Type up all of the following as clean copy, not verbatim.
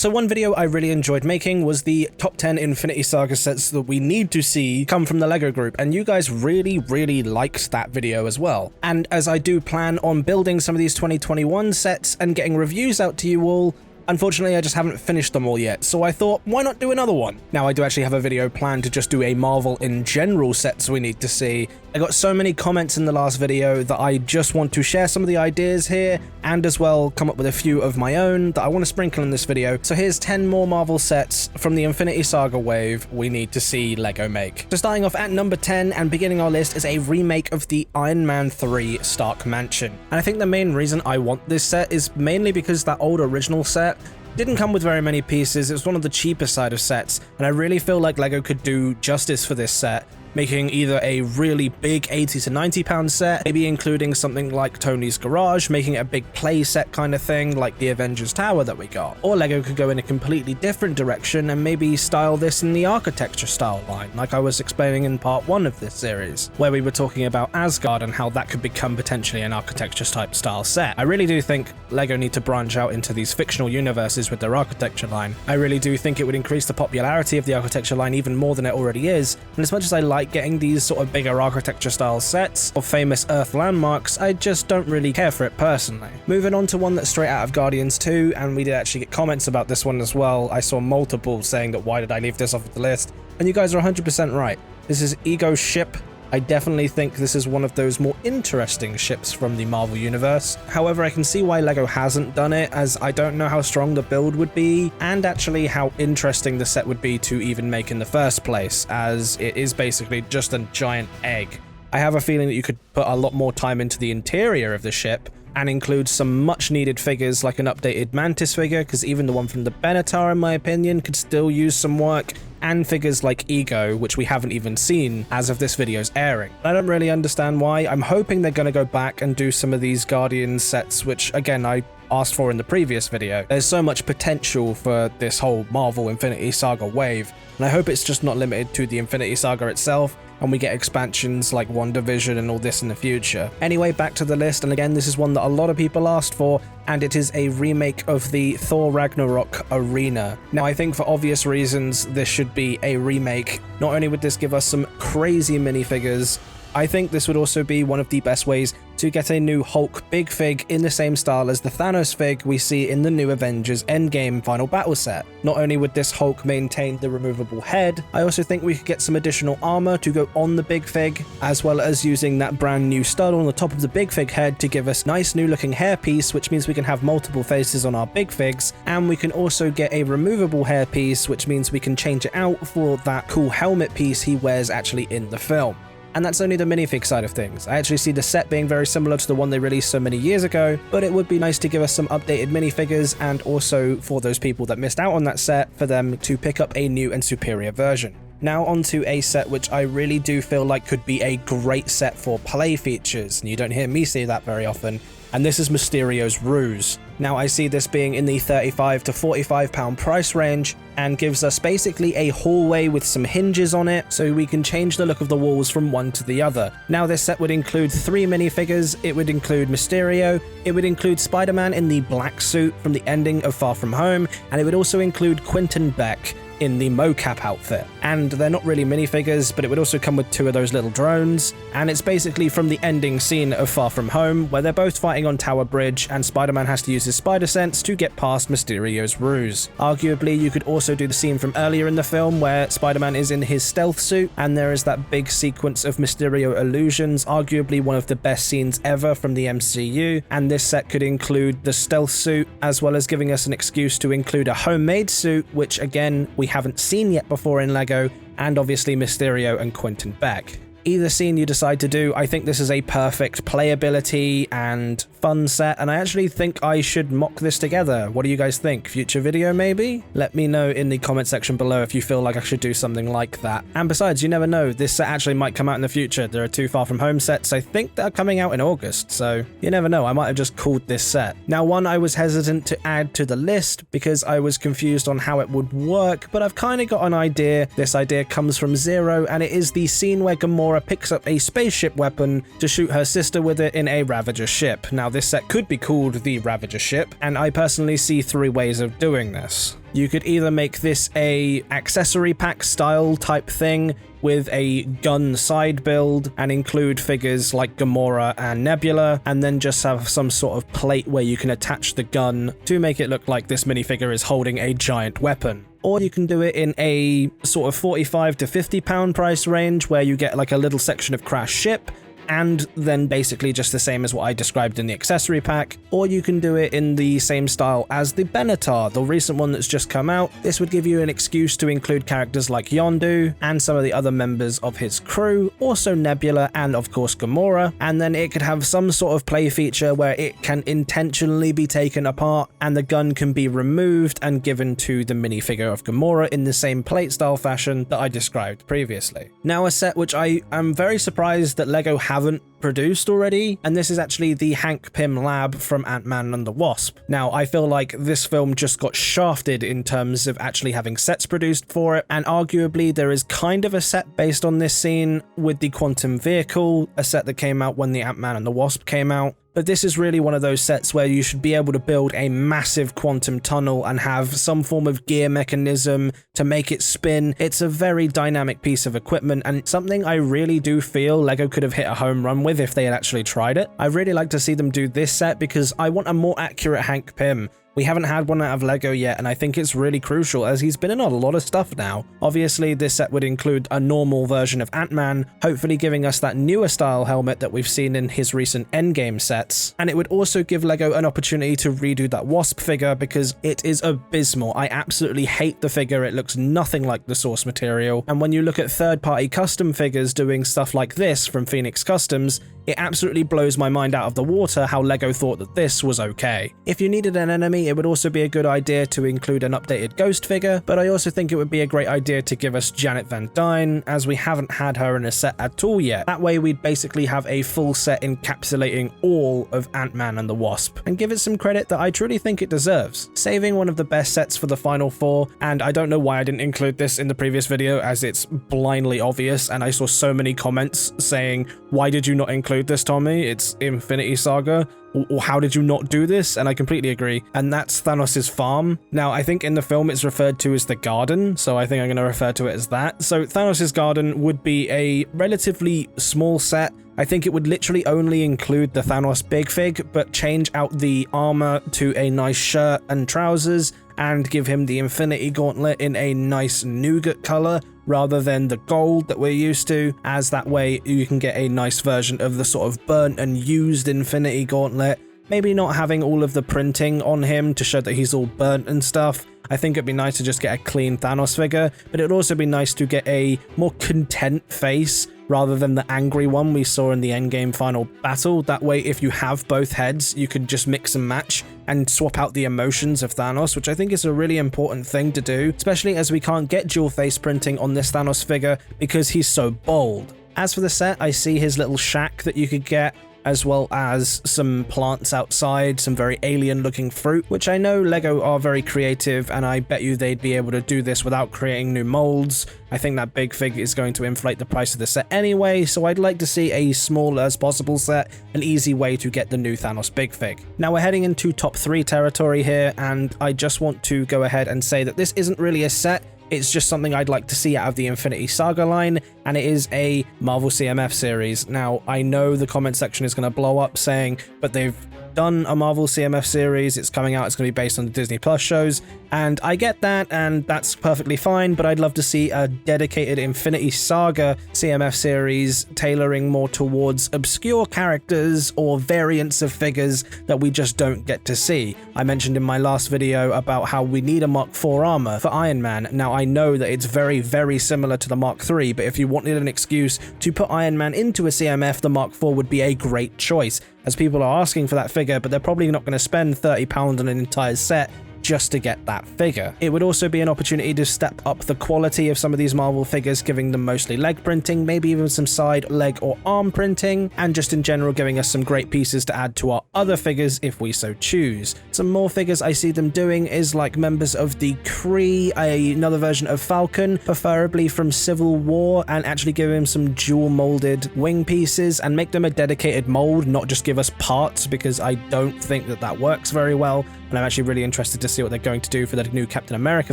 So one video I really enjoyed making was the top 10 Infinity Saga sets that we need to see come from the LEGO group, and you guys really liked that video as well. And as I do plan on building some of these 2021 sets and getting reviews out to you all, unfortunately, I just haven't finished them all yet, so I thought, why not do another one? Now, I do actually have a video planned to just do a Marvel in general sets we need to see. I got so many comments in the last video that I just want to share some of the ideas here, and as well come up with a few of my own that I want to sprinkle in this video. So here's 10 more Marvel sets from the Infinity Saga wave we need to see LEGO make. So starting off at number 10 and beginning our list is a remake of the Iron Man 3 Stark Mansion. And I think the main reason I want this set is mainly because that old original set didn't come with very many pieces. It was one of the cheaper side of sets, and I really feel like LEGO could do justice for this set, making either a really big 80 to 90 pound set, maybe including something like Tony's Garage, making it a big play set kind of thing like the Avengers Tower that we got. Or LEGO could go in a completely different direction and maybe style this in the architecture style line, like I was explaining in part 1 of this series, where we were talking about Asgard and how that could become potentially an architecture type style set. I really do think LEGO need to branch out into these fictional universes with their architecture line. I really do think it would increase the popularity of the architecture line even more than it already is, and as much as I like getting these sort of bigger architecture style sets of famous Earth landmarks, I just don't really care for it personally. Moving on to one that's straight out of Guardians 2, and we did actually get comments about this one as well. I saw multiple saying that why did I leave this off of the list, and you guys are 100% right. This is Ego's ship. I definitely think this is one of those more interesting ships from the Marvel Universe. However, I can see why LEGO hasn't done it, as I don't know how strong the build would be, and actually how interesting the set would be to even make in the first place, as it is basically just a giant egg. I have a feeling that you could put a lot more time into the interior of the ship, and include some much needed figures like an updated Mantis figure, because even the one from the Benatar, in my opinion, could still use some work, and figures like Ego, which we haven't even seen as of this video's airing. I don't really understand why. I'm hoping they're going to go back and do some of these Guardians sets, which again I asked for in the previous video. There's so much potential for this whole Marvel Infinity Saga wave, and I hope it's just not limited to the Infinity Saga itself, and we get expansions like WandaVision and all this in the future. Anyway, back to the list, and again, this is one that a lot of people asked for, and it is a remake of the Thor Ragnarok Arena. Now, I think for obvious reasons, this should be a remake. Not only would this give us some crazy minifigures, I think this would also be one of the best ways to get a new Hulk big fig in the same style as the Thanos fig we see in the new Avengers Endgame Final Battle set. Not only would this Hulk maintain the removable head, I also think we could get some additional armor to go on the big fig, as well as using that brand new stud on the top of the big fig head to give us nice new looking hairpiece, which means we can have multiple faces on our big figs, and we can also get a removable hairpiece, which means we can change it out for that cool helmet piece he wears actually in the film. And that's only the minifig side of things. I actually see the set being very similar to the one they released so many years ago, but it would be nice to give us some updated minifigures, and also for those people that missed out on that set, for them to pick up a new and superior version. Now onto a set which I really do feel like could be a great set for play features, and you don't hear me say that very often, and this is Mysterio's Ruse. Now I see this being in the £35 to £45 price range, and gives us basically a hallway with some hinges on it, so we can change the look of the walls from one to the other. Now this set would include 3 minifigures. It would include Mysterio, it would include Spider-Man in the black suit from the ending of Far From Home, and it would also include Quentin Beck in the mocap outfit. And they're not really minifigures, but it would also come with 2 of those little drones, and it's basically from the ending scene of Far From Home, where they're both fighting on Tower Bridge, and Spider-Man has to use his spider sense to get past Mysterio's ruse. Arguably, you could also do the scene from earlier in the film where Spider-Man is in his stealth suit, and there is that big sequence of Mysterio illusions, arguably one of the best scenes ever from the MCU, and this set could include the stealth suit, as well as giving us an excuse to include a homemade suit, which again, we haven't seen yet before in LEGO, and obviously Mysterio and Quentin Beck. Either scene you decide to do, I think this is a perfect playability and fun set, and I actually think I should mock this together. What do you guys think? Future video maybe? Let me know in the comment section below if you feel like I should do something like that. And besides, you never know, this set actually might come out in the future. There are 2 Far From Home sets I think that are coming out in August, so you never know, I might have just called this set. Now, one I was hesitant to add to the list because I was confused on how it would work, but I've kind of got an idea. This idea comes from Zero, and it is the scene where Gamora picks up a spaceship weapon to shoot her sister with it in a Ravager ship. Now, this set could be called the Ravager ship, and I personally see 3 ways of doing this. You could either make this a accessory pack style type thing with a gun side build and include figures like Gamora and Nebula, and then just have some sort of plate where you can attach the gun to make it look like this minifigure is holding a giant weapon. Or you can do it in a sort of 45 to 50 pound price range where you get like a little section of crashed ship, and then basically just the same as what I described in the accessory pack. Or you can do it in the same style as the Benatar, the recent one that's just come out. This would give you an excuse to include characters like Yondu and some of the other members of his crew, also Nebula and of course Gamora, and then it could have some sort of play feature where it can intentionally be taken apart and the gun can be removed and given to the minifigure of Gamora in the same plate style fashion that I described previously. Now, a set which I am very surprised that LEGO haven't produced already, and this is actually the Hank Pym Lab from Ant-Man and the Wasp. Now, I feel like this film just got shafted in terms of actually having sets produced for it, and arguably there is kind of a set based on this scene with the Quantum Vehicle, a set that came out when the Ant-Man and the Wasp came out. But this is really one of those sets where you should be able to build a massive quantum tunnel and have some form of gear mechanism to make it spin. It's a very dynamic piece of equipment and something I really do feel LEGO could have hit a home run with if they had actually tried it. I'd really like to see them do this set because I want a more accurate Hank Pym. We haven't had one out of LEGO yet, and I think it's really crucial as he's been in a lot of stuff now. Obviously, this set would include a normal version of Ant-Man, hopefully giving us that newer style helmet that we've seen in his recent Endgame sets. And it would also give LEGO an opportunity to redo that Wasp figure because it is abysmal. I absolutely hate the figure. It looks nothing like the source material. And when you look at third-party custom figures doing stuff like this from Phoenix Customs, it absolutely blows my mind out of the water how LEGO thought that this was okay. If you needed an enemy, it would also be a good idea to include an updated Ghost figure, but I also think it would be a great idea to give us Janet Van Dyne, as we haven't had her in a set at all yet. That way we'd basically have a full set encapsulating all of Ant-Man and the Wasp, and give it some credit that I truly think it deserves. Saving one of the best sets for the final four, and I don't know why I didn't include this in the previous video as it's blindly obvious, and I saw so many comments saying, why did you not include this, Tommy? It's Infinity Saga. Or how did you not do this? And I completely agree. And that's Thanos' farm. Now, I think in the film it's referred to as the garden, so I think I'm going to refer to it as that. So Thanos' garden would be a relatively small set. I think it would literally only include the Thanos big fig, but change out the armor to a nice shirt and trousers, and give him the Infinity Gauntlet in a nice nougat color rather than the gold that we're used to, as that way you can get a nice version of the sort of burnt and used Infinity Gauntlet. Maybe not having all of the printing on him to show that he's all burnt and stuff. I think it'd be nice to just get a clean Thanos figure, but it'd also be nice to get a more content face rather than the angry one we saw in the Endgame final battle. That way, if you have both heads, you could just mix and match and swap out the emotions of Thanos, which I think is a really important thing to do, especially as we can't get dual face printing on this Thanos figure because he's so bold. As for the set, I see his little shack that you could get, as well as some plants outside, some very alien looking fruit, which I know LEGO are very creative, and I bet you they'd be able to do this without creating new molds. I think that big fig is going to inflate the price of the set anyway, so I'd like to see a small as possible set, an easy way to get the new Thanos big fig. Now we're heading into top 3 territory here, and I just want to go ahead and say that this isn't really a set. It's just something I'd like to see out of the Infinity Saga line, and it is a Marvel CMF series. Now, I know the comment section is going to blow up saying, but they've done a Marvel CMF series, it's coming out, it's going to be based on the Disney Plus shows, and I get that, and that's perfectly fine, but I'd love to see a dedicated Infinity Saga CMF series tailoring more towards obscure characters or variants of figures that we just don't get to see. I mentioned in my last video about how we need a Mark IV armor for Iron Man. Now, I know that it's very, very similar to the Mark III, but if you wanted an excuse to put Iron Man into a CMF, the Mark IV would be a great choice, as people are asking for that figure, but they're probably not going to spend £30 on an entire set just to get that figure. It would also be an opportunity to step up the quality of some of these Marvel figures, giving them mostly leg printing, maybe even some side, leg or arm printing, and just in general giving us some great pieces to add to our other figures if we so choose. Some more figures I see them doing is like members of the Kree, another version of Falcon, preferably from Civil War, and actually give him some dual molded wing pieces and make them a dedicated mold, not just give us parts, because I don't think that that works very well. and I'm actually really interested to see what they're going to do for the new Captain America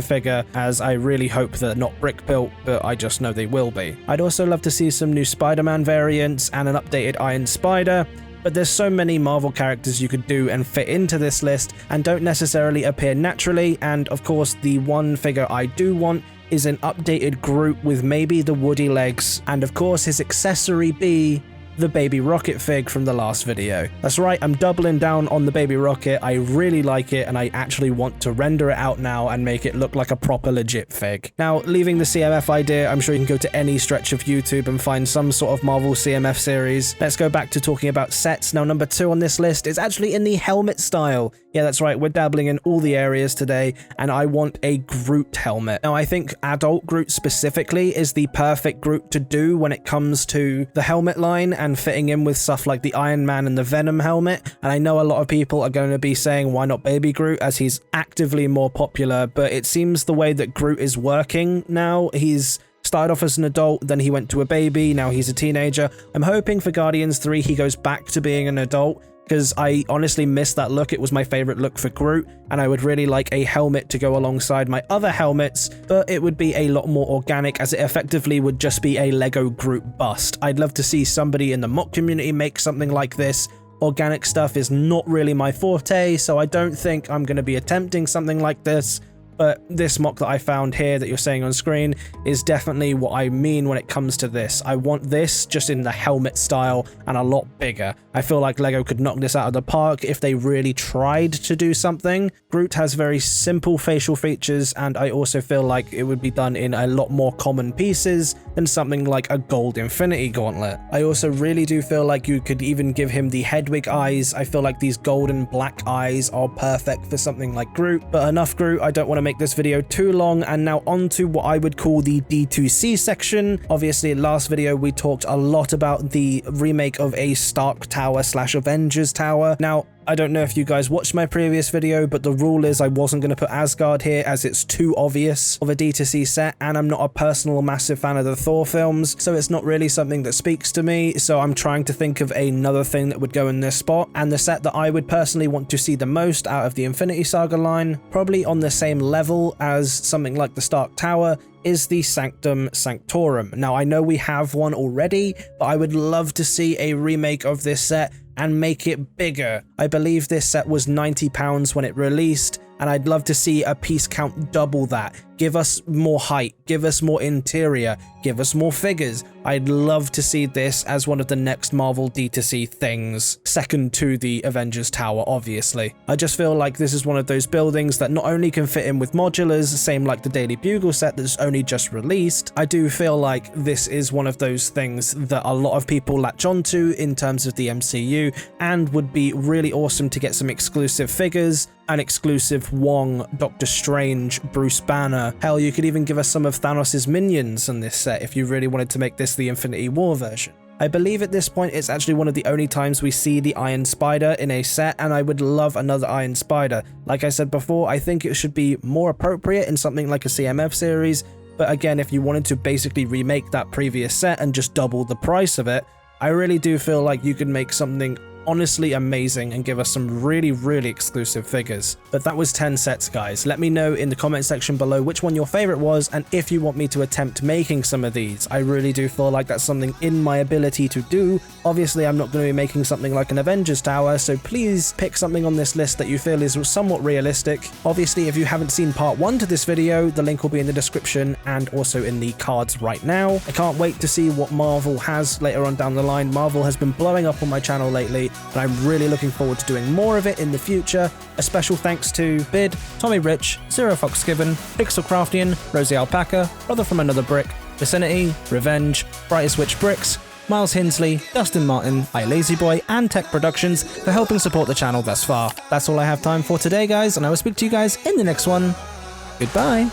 figure, as I really hope they're not brick built, but I just know they will be. I'd also love to see some new Spider-Man variants and an updated Iron Spider, but there's so many Marvel characters you could do and fit into this list and don't necessarily appear naturally, and of course the one figure I do want is an updated Groot with maybe the woody legs, and of course his accessory be the Baby Rocket fig from the last video. That's right, I'm doubling down on the Baby Rocket. I really like it and I actually want to render it out now and make it look like a proper legit fig. Now, leaving the CMF idea, I'm sure you can go to any stretch of YouTube and find some sort of Marvel CMF series. Let's go back to talking about sets. Now, number 2 on this list is actually in the helmet style. Yeah, that's right, we're dabbling in all the areas today, and I want a Groot helmet. Now, I think adult Groot specifically is the perfect Groot to do when it comes to the helmet line and fitting in with stuff like the Iron Man and the Venom helmet. And I know a lot of people are going to be saying, why not Baby Groot, as he's actively more popular, but it seems the way that Groot is working now, he's started off as an adult, then he went to a baby, now he's a teenager. I'm hoping for Guardians 3 he goes back to being an adult, because I honestly missed that look. It was my favorite look for Groot, and I would really like a helmet to go alongside my other helmets, but it would be a lot more organic, as it effectively would just be a Lego Groot bust. I'd love to see somebody in the mock community make something like this. Organic stuff is not really my forte, so I don't think I'm going to be attempting something like this. But this mock that I found here that you're seeing on screen is definitely what I mean when it comes to this. I want this just in the helmet style and a lot bigger. I feel like Lego could knock this out of the park if they really tried to do something. Groot has very simple facial features, and I also feel like it would be done in a lot more common pieces than something like a gold Infinity Gauntlet. I also really do feel like you could even give him the Hedwig eyes. I feel like these golden black eyes are perfect for something like Groot, but enough Groot, I don't want to make this video too long, and now on to what I would call the D2C section. Obviously, last video we talked a lot about the remake of a Stark Tower / Avengers Tower. Now, I don't know if you guys watched my previous video, but the rule is I wasn't going to put Asgard here as it's too obvious of a D2C set, and I'm not a personal massive fan of the Thor films, so it's not really something that speaks to me, so I'm trying to think of another thing that would go in this spot. And the set that I would personally want to see the most out of the Infinity Saga line, probably on the same level as something like the Stark Tower, is the Sanctum Sanctorum. Now, I know we have one already, but I would love to see a remake of this set and make it bigger. I believe this set was £90 when it released, and I'd love to see a piece count double that. Give us more height, give us more interior, give us more figures. I'd love to see this as one of the next Marvel D2C things, second to the Avengers Tower, obviously. I just feel like this is one of those buildings that not only can fit in with modulars, same like the Daily Bugle set that's only just released. I do feel like this is one of those things that a lot of people latch onto in terms of the MCU, and would be really awesome to get some exclusive figures, an exclusive Wong, Doctor Strange, Bruce Banner. Hell, you could even give us some of Thanos' minions on this set if you really wanted to make this the Infinity War version. I believe at this point it's actually one of the only times we see the Iron Spider in a set, and I would love another Iron Spider. Like I said before, I think it should be more appropriate in something like a CMF series, but again, if you wanted to basically remake that previous set and just double the price of it, I really do feel like you could make something honestly amazing and give us some really exclusive figures. But that was 10 sets, guys. Let me know in the comment section below which one your favorite was, and if you want me to attempt making some of these. I really do feel like that's something in my ability to do. Obviously, I'm not going to be making something like an Avengers Tower, so please pick something on this list that you feel is somewhat realistic. Obviously, if you haven't seen part 1 to this video, the link will be in the description and also in the cards right now. I can't wait to see what Marvel has later on down the line. Marvel has been blowing up on my channel lately, and I'm really looking forward to doing more of it in the future. A special thanks to Bid, Tommy Rich, Zero Fox Given, Pixel Craftian, Rosie Alpaca, Brother from Another Brick, Vicinity, Revenge, Brightest Witch Bricks, Miles Hinsley, Dustin Martin, iLazyBoy, and Tech Productions for helping support the channel thus far. That's all I have time for today, guys, and I will speak to you guys in the next one. Goodbye.